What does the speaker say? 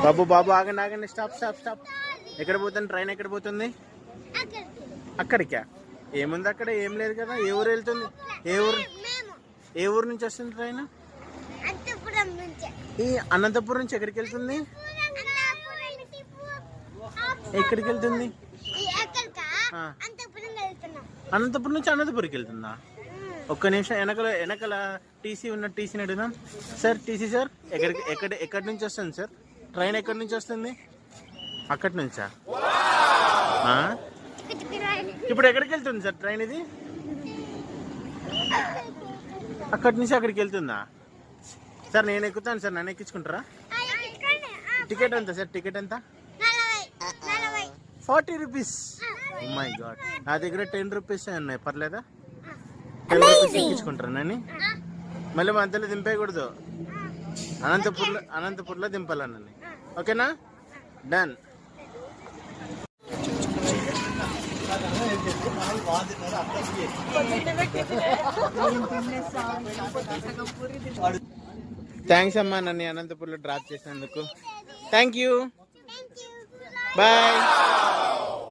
బాబు బాబు ఆగండి ఆగండి, stop stop stop. ఎక్కడ పోతుంది ట్రైన్? ఎక్కడ పోతుంది? అక్కడికా? ఏముంది అక్కడ? ఏం లేదు కదా. ఏ ఊరు వెళ్తుంది? ఏ ఊరు నుంచి వస్తుంది ట్రైన్? ఈ అనంతపురం నుంచి ఎక్కడికి వెళ్తుంది? ఎక్కడికి వెళ్తుంది? అనంతపురం నుంచి అనంతపురికి వెళ్తుందా? ఒక్క నిమిషం, వెనకల టీసీ ఉన్న టీసీని అడిగినా. సార్ టీసీ సార్, ఎక్కడి నుంచి వస్తుంది సార్ ట్రైన్? ఎక్కడి నుంచి వస్తుంది? అక్కడి నుంచా? ఇప్పుడు ఎక్కడికి వెళ్తుంది సార్ ట్రైన్ ఇది? అక్కడి నుంచి అక్కడికి వెళ్తుందా సార్? నేను ఎక్కుతాను సార్, నన్ను ఎక్కించుకుంటారా? టికెట్ ఎంత సార్? టికెట్ ఎంత? 40 రూపీస్. ఓ మై గాడ్, నా దగ్గర 10 రూపీస్ ఉన్నాయి, పర్లేదా? 10 రూపీస్ ఎక్కించుకుంటారా నన్ను? మళ్ళీ మధ్యలో దింపేయకూడదు, అనంతపూర్లో దింపాలా నన్ను? ఓకేనా? డన్. థ్యాంక్స్ అమ్మా, నన్ను అనంతపూర్లో డ్రాప్ చేసినందుకు. Thank you, bye.